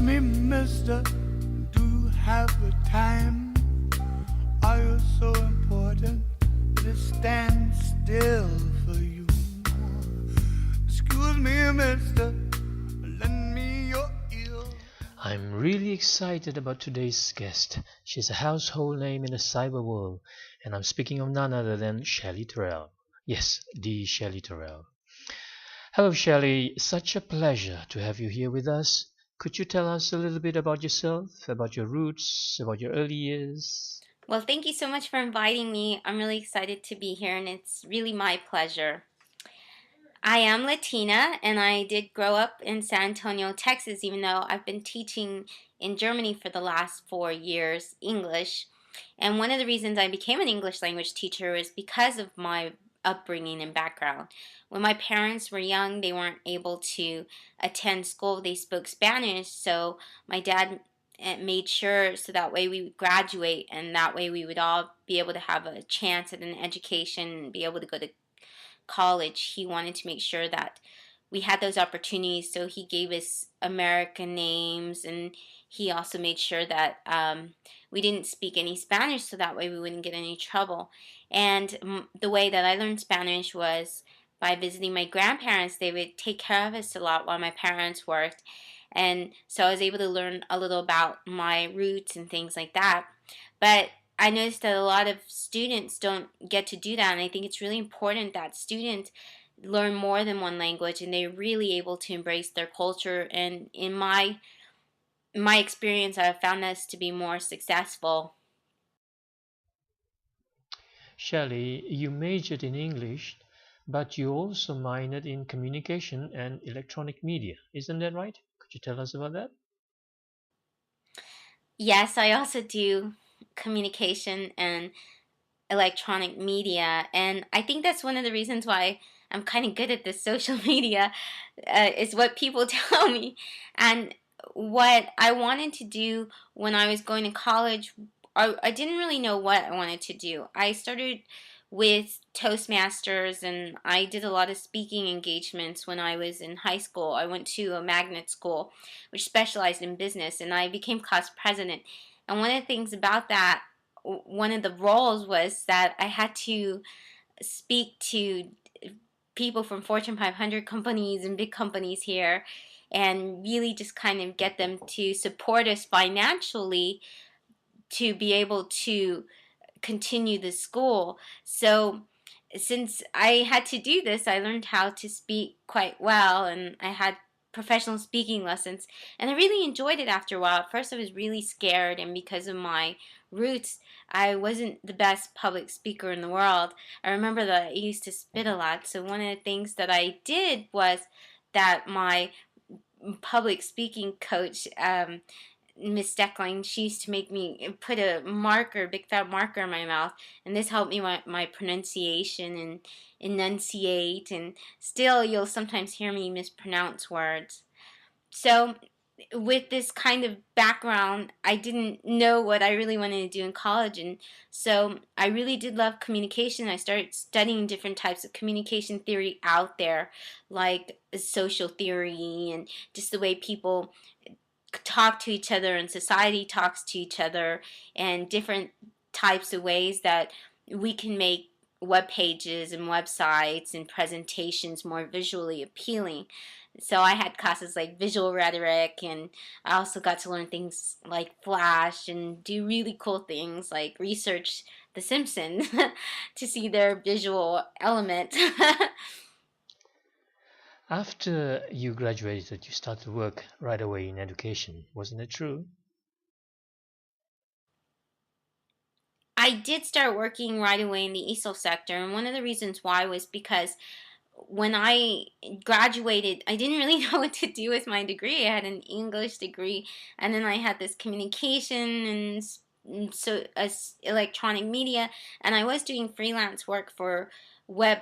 me, mister, do you have the time? Are you so important that it stands still for you? Excuse me, mister, lend me your ear. I'm really excited about today's guest. She's a household name in the cyber world, and I'm speaking of none other than Shelly Terrell. Yes, the Shelly Terrell. Hello, Shelly. Such a pleasure to have you here with us. Could you tell us a little bit about yourself, about your roots, about your early years? Well, thank you so much for inviting me. I'm really excited to be here, and it's really my pleasure. I am Latina, and I did grow up in San Antonio, Texas, even though I've been teaching in Germany for the last 4 years English. And one of the reasons I became an English language teacher is because of my upbringing and background. When my parents were young, they weren't able to attend school. They spoke Spanish, so my dad made sure so that way we would graduate and that way we would all be able to have a chance at an education and be able to go to college. He wanted to make sure that we had those opportunities, so he gave us American names, and he also made sure that we didn't speak any Spanish so that way we wouldn't get any trouble. And the way that I learned Spanish was by visiting my grandparents. They would take care of us a lot while my parents worked, and so I was able to learn a little about my roots and things like that. But I noticed that a lot of students don't get to do that, and I think it's really important that students learn more than one language and they're really able to embrace their culture. And in my experience, I've found this to be more successful. Shelley, you majored in English, but you also minored in communication and electronic media. Isn't that right? Could you tell us about that? Yes, I also do communication and electronic media, and I think that's one of the reasons why I'm kind of good at this social media, is what people tell me. And what I wanted to do when I was going to college, I didn't really know what I wanted to do. I started with Toastmasters, and I did a lot of speaking engagements when I was in high school. I went to a magnet school which specialized in business, and I became class president. And one of the things about that, one of the roles was that I had to speak to people from Fortune 500 companies and big companies here and really just kind of get them to support us financially to be able to continue the school. So since I had to do this, I learned how to speak quite well, and I had professional speaking lessons, and I really enjoyed it after a while. At first I was really scared, and because of my roots, I wasn't the best public speaker in the world. I remember that I used to spit a lot, so one of the things that I did was that my public speaking coach, Miss Steckling, she used to make me put a marker, big fat marker in my mouth, and this helped me with my pronunciation and enunciate. And still, you'll sometimes hear me mispronounce words. So, with this kind of background, I didn't know what I really wanted to do in college, and so I really did love communication. I started studying different types of communication theory out there, like social theory and just the way people talk to each other and society talks to each other, and different types of ways that we can make web pages and websites and presentations more visually appealing. So I had classes like visual rhetoric, and I also got to learn things like Flash and do really cool things like research The Simpsons to see their visual element. After you graduated, you started work right away in education. Wasn't it true? I did start working right away in the ESOL sector, and one of the reasons why was because when I graduated, I didn't really know what to do with my degree. I had an English degree, and then I had this communication and so electronic media, and I was doing freelance work web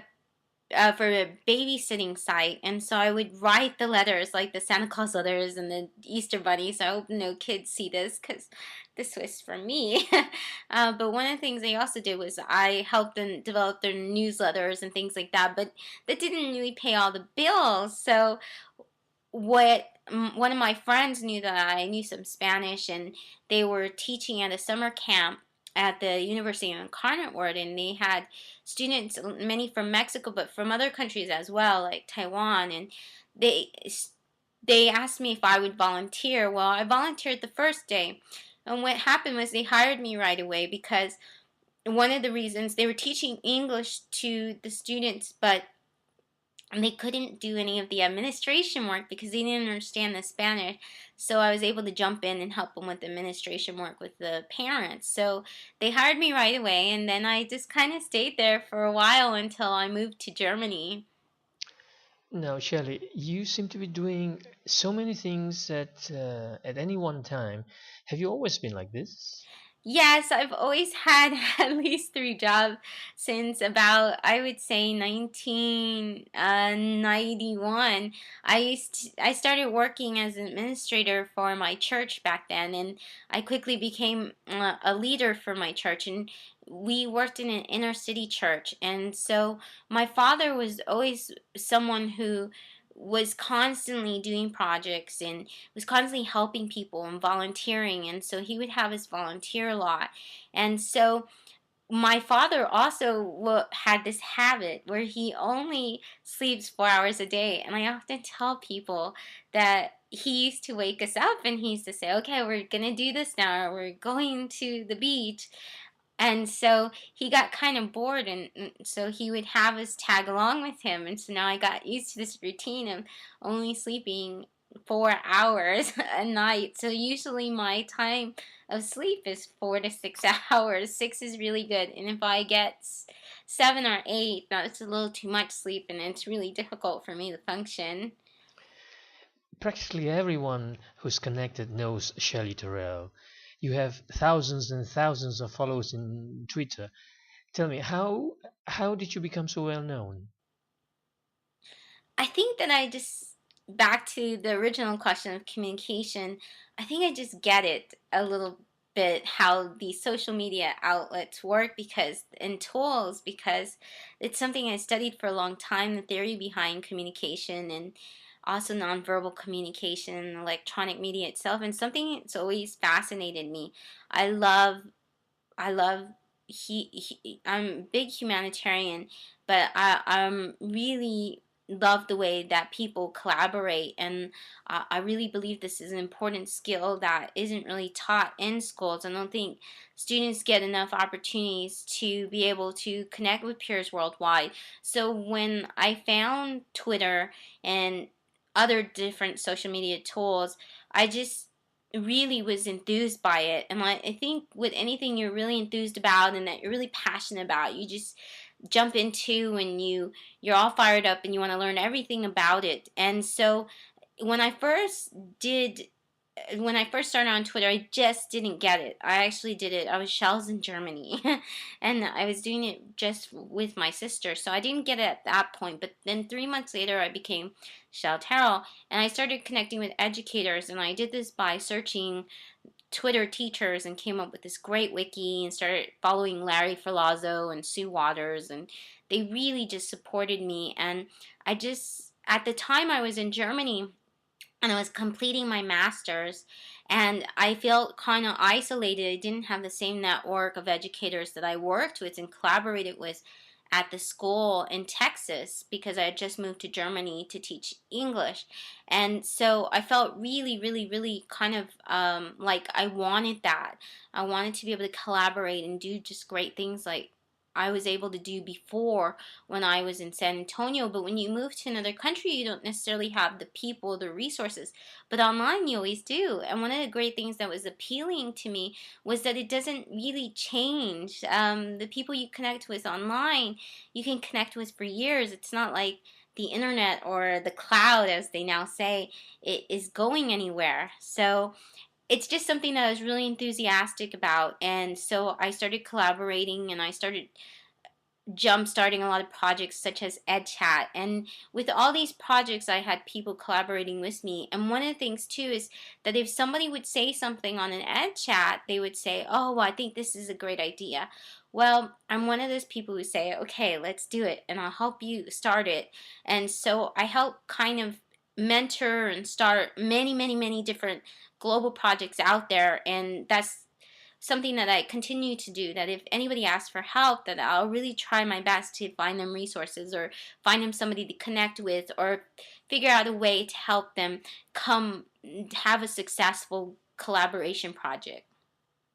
for a babysitting site, and so I would write the letters like the Santa Claus letters and the Easter Bunny. So I hope no kids see this because this was for me. But one of the things I also did was I helped them develop their newsletters and things like that. But that didn't really pay all the bills. So one of my friends knew that I knew some Spanish, and they were teaching at a summer camp at the University of Incarnate Word, and they had students, many from Mexico, but from other countries as well, like Taiwan, and they they asked me if I would volunteer. Well, I volunteered the first day, and what happened was they hired me right away because one of the reasons they were teaching English to the students, but they couldn't do any of the administration work because they didn't understand the Spanish. So I was able to jump in and help them with the administration work with the parents. So they hired me right away, and then I just kind of stayed there for a while until I moved to Germany. Now, Shelley, you seem to be doing so many things at any one time. Have you always been like this? Yes, I've always had at least three jobs since about, I would say, 1991. I started working as an administrator for my church back then, and I quickly became a leader for my church. And we worked in an inner city church, and so my father was always someone who was constantly doing projects and was constantly helping people and volunteering, and so he would have us volunteer a lot. And so my father also had this habit where he only sleeps 4 hours a day, and I often tell people that he used to wake us up and he used to say, okay, we're gonna do this now, we're going to the beach. And so he got kind of bored, and so he would have us tag along with him. And so now I got used to this routine of only sleeping 4 hours a night. So usually my time of sleep is 4 to 6 hours. Six is really good. And if I get 7 or 8, that's a little too much sleep, and it's really difficult for me to function. Practically everyone who's connected knows Shelley Terrell. You have thousands and thousands of followers in Twitter. Tell me, how did you become so well known? I think that I just, back to the original question of communication, I think I just get it a little bit how these social media outlets work, because and tools, because it's something I studied for a long time, the theory behind communication and also nonverbal communication, electronic media itself, and something that's always fascinated me. I love I love I'm a big humanitarian, but I'm really love the way that people collaborate, and I really believe this is an important skill that isn't really taught in schools. I don't think students get enough opportunities to be able to connect with peers worldwide. So when I found Twitter and other different social media tools, I just really was enthused by it. And I think with anything you're really enthused about and that you're really passionate about, you just jump into, and you're all fired up and you want to learn everything about it. And so when I first did when I first started on Twitter, I just didn't get it. I actually did it. I was shells in Germany, and I was doing it just with my sister, so I didn't get it at that point. But then 3 months later, I became Shell Terrell, and I started connecting with educators, and I did this by searching Twitter teachers and came up with this great wiki and started following Larry Ferlazzo and Sue Waters, and they really just supported me. And I just, at the time I was in Germany and I was completing my master's, and I felt kind of isolated. I didn't have the same network of educators that I worked with and collaborated with at the school in Texas, because I had just moved to Germany to teach English. And so I felt really, really, really kind of like I wanted that. I wanted to be able to collaborate and do just great things like I was able to do before when I was in San Antonio. But when you move to another country, you don't necessarily have the people, the resources. But online, you always do. And one of the great things that was appealing to me was that it doesn't really change. The people you connect with online, you can connect with for years. It's not like the internet or the cloud, as they now say, it is going anywhere. So it's just something that I was really enthusiastic about. And so I started collaborating, and I started jump starting a lot of projects such as EdChat. And with all these projects, I had people collaborating with me. And one of the things too is that if somebody would say something on an EdChat, they would say, "Oh, well, I think this is a great idea." Well, I'm one of those people who say, "Okay, let's do it, and I'll help you start it." And so I help kind of mentor and start many, many, many different global projects out there. And that's something that I continue to do, that if anybody asks for help, that I'll really try my best to find them resources, or find them somebody to connect with, or figure out a way to help them come have a successful collaboration project.